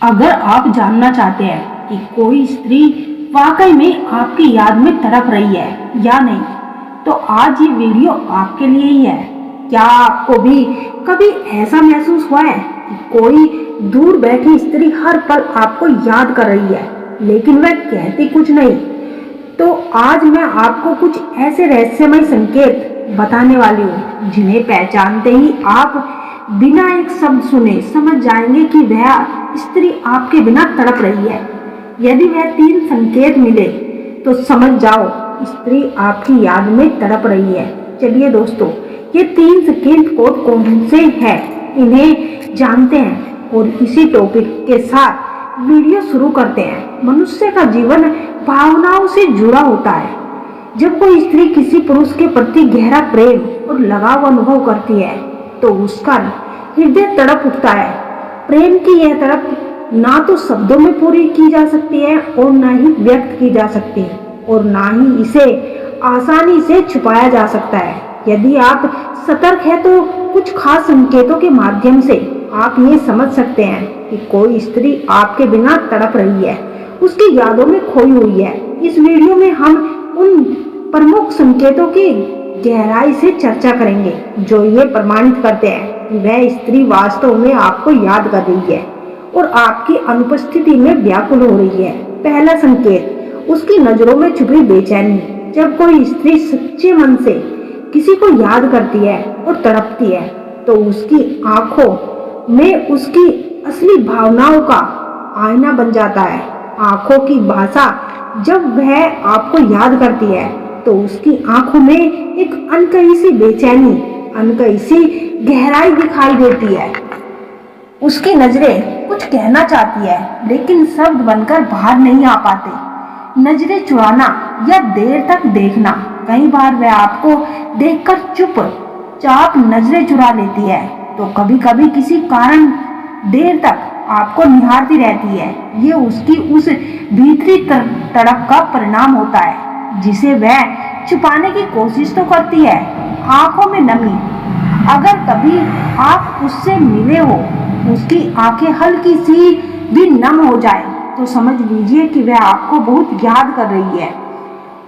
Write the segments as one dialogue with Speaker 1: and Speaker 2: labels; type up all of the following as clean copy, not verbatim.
Speaker 1: अगर आप जानना चाहते हैं कि कोई स्त्री वाकई में आपकी याद में तड़प रही है या नहीं, तो आज ये वीडियो आपके लिए ही है। क्या आपको भी कभी ऐसा महसूस हुआ है कि कोई दूर बैठी स्त्री हर पल आपको याद कर रही है, लेकिन वह कहती कुछ नहीं? तो आज मैं आपको कुछ ऐसे रहस्यमय संकेत बताने वाली हूँ जिन्हें पहचानते ही आप बिना एक शब्द सुने समझ जाएंगे कि वह स्त्री आपके बिना तड़प रही है। यदि वह 3 संकेत मिले तो समझ जाओ स्त्री आपकी याद में तड़प रही है। चलिए दोस्तों, ये 3 संकेत कौन से हैं इन्हें जानते हैं और इसी टॉपिक के साथ वीडियो शुरू करते हैं। मनुष्य का जीवन भावनाओं से जुड़ा होता है। जब कोई स्त्री किसी पुरुष के प्रति गहरा प्रेम और लगाव अनुभव करती है तो उसका हृदय तड़प उठता है। प्रेम की यह तड़प ना तो शब्दों में पूरी की जा सकती है और ना ही व्यक्त की जा सकती है और ना ही इसे आसानी से छुपाया जा सकता है। यदि आप सतर्क हैं तो कुछ खास संकेतों के माध्यम से आप ये समझ सकते हैं कि कोई स्त्री आपके बिना तड़प रही है, उसकी यादों में खोई हुई है। इस वीडियो में हम उन प्रमुख संकेतों की गहराई से चर्चा करेंगे जो ये प्रमाणित करते हैं कि वह स्त्री वास्तव में आपको याद कर रही है और आपकी अनुपस्थिति में व्याकुल हो रही है। पहला संकेत, उसकी नजरों में छुपी बेचैनी। जब कोई स्त्री सच्चे मन से किसी को याद करती है और तड़पती है तो उसकी आंखों में उसकी असली भावनाओं का आईना बन जाता है। आंखों की भाषा, जब वह आपको याद करती है तो उसकी आंखों में एक अनकही सी बेचैनी, अनकही सी गहराई दिखाई देती है। उसकी नजरें कुछ कहना चाहती है लेकिन शब्द बनकर बाहर नहीं आ पाते। नजरें चुराना या देर तक देखना, कई बार वह आपको देखकर चुपचाप नजरें चुरा लेती है तो कभी कभी किसी कारण देर तक आपको निहारती रहती है। ये उसकी उस भीतरी तड़प का परिणाम होता है जिसे वह छुपाने की कोशिश तो करती है। आंखों में नमी, अगर कभी आप उससे मिले हो, उसकी आंखें हल्की सी भी नम हो जाए तो समझ लीजिए कि वह आपको बहुत याद कर रही है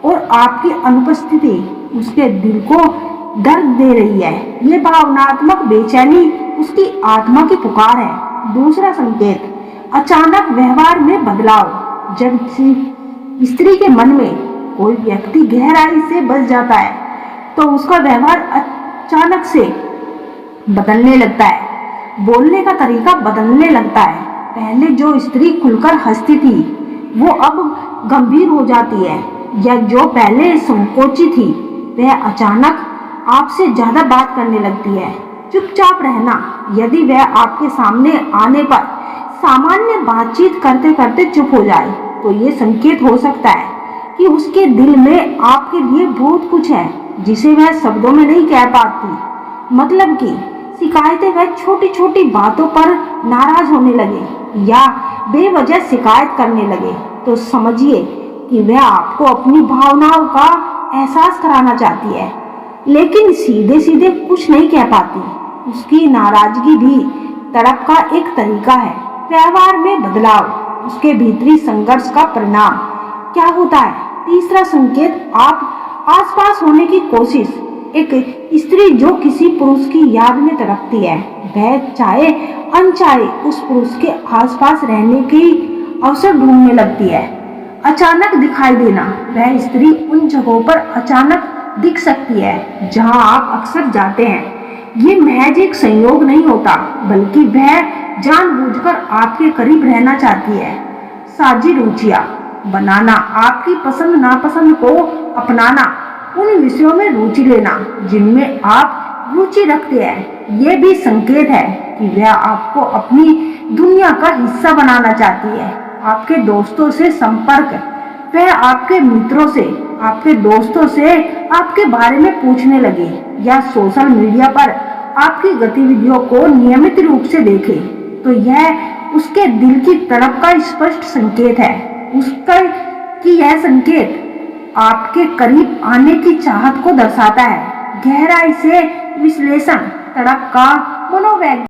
Speaker 1: और आपकी अनुपस्थिति उसके दिल को दर्द दे रही है। ये भावनात्मक बेचैनी उसकी आत्मा की पुकार है। दूसरा संकेत, अचानक व्यवहार में बदलाव। जब स्त्री के मन में कोई व्यक्ति गहराई से बस जाता है तो उसका व्यवहार अचानक से बदलने लगता है। बोलने का तरीका बदलने लगता है। पहले जो स्त्री खुलकर हंसती थी वो अब गंभीर हो जाती है, या जो पहले संकोची थी वह अचानक आपसे ज्यादा बात करने लगती है। चुपचाप रहना, यदि वह आपके सामने आने पर सामान्य बातचीत करते करते चुप हो जाए तो ये संकेत हो सकता है कि उसके दिल में आपके लिए बहुत कुछ है जिसे वह शब्दों में नहीं कह पाती। मतलब कि शिकायतें, वह छोटी छोटी बातों पर नाराज होने लगे या बेवजह शिकायत करने लगे तो समझिए कि वह आपको अपनी भावनाओं का एहसास कराना चाहती है लेकिन सीधे सीधे कुछ नहीं कह पाती। उसकी नाराजगी भी तड़प का एक तरीका है। व्यवहार में बदलाव, उसके भीतरी संघर्ष का परिणाम क्या होता है? तीसरा संकेत, आप आसपास होने की कोशिश। एक स्त्री जो किसी पुरुष की याद में तड़पती है वह चाहे अनचाहे उस पुरुष के आसपास रहने की अवसर ढूंढने लगती है। अचानक दिखाई देना, वह स्त्री उन जगहों पर अचानक दिख सकती है जहां आप अक्सर जाते हैं। ये महज एक संयोग नहीं होता बल्कि वह जानबूझकर आपके करीब रहना चाहती है। साझी रुचियां बनाना, आपकी पसंद नापसंद को अपनाना, उन विषयों में रुचि लेना जिनमें आप रुचि रखते हैं। ये भी संकेत है कि वह आपको अपनी दुनिया का हिस्सा बनाना चाहती है। आपके दोस्तों से संपर्क, वह आपके मित्रों से, आपके दोस्तों से आपके बारे में पूछने लगे या सोशल मीडिया पर आपकी गतिविधियों को नियमित रूप से देखे तो यह उसके दिल की तड़प का स्पष्ट संकेत है। उसका कि यह संकेत आपके करीब आने की चाहत को दर्शाता है। गहराई से विश्लेषण, तड़प का मनोवैज्ञानिक।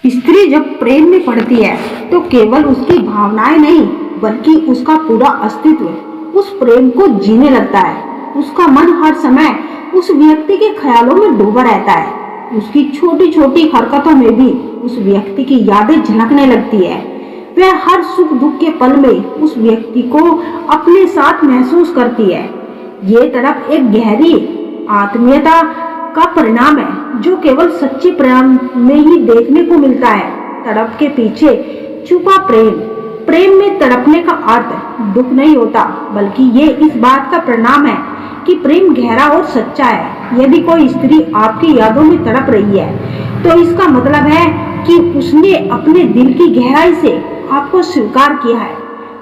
Speaker 1: स्त्री जब प्रेम में पड़ती है तो केवल उसकी भावनाएं नहीं बल्कि उसका पूरा अस्तित्व उस प्रेम को जीने लगता है। उसका मन हर समय उस व्यक्ति के ख्यालों में डूबा रहता है। उसकी छोटी छोटी हरकतों में भी उस व्यक्ति की यादें झलकने लगती है। वह हर सुख दुख के पल में उस व्यक्ति को अपने साथ महसूस करती है। ये तड़प एक गहरी आत्मीयता का परिणाम है जो केवल सच्चे प्रेम में ही देखने को मिलता है। तड़प के पीछे छुपा प्रेम में तड़पने का अर्थ दुख नहीं होता बल्कि ये इस बात का परिणाम है कि प्रेम गहरा और सच्चा है। यदि कोई स्त्री आपकी यादों में तड़प रही है तो इसका मतलब है कि उसने अपने दिल की गहराई से आपको स्वीकार किया है।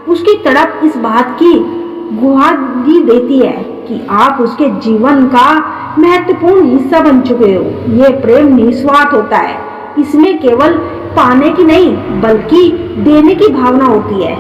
Speaker 1: उसकी तड़प इस बात की गुहारी देती है कि आप उसके जीवन का महत्वपूर्ण हिस्सा बन चुके हो। यह प्रेम निस्वार्थ होता है। इसमें केवल पाने की नहीं बल्कि देने की भावना होती है।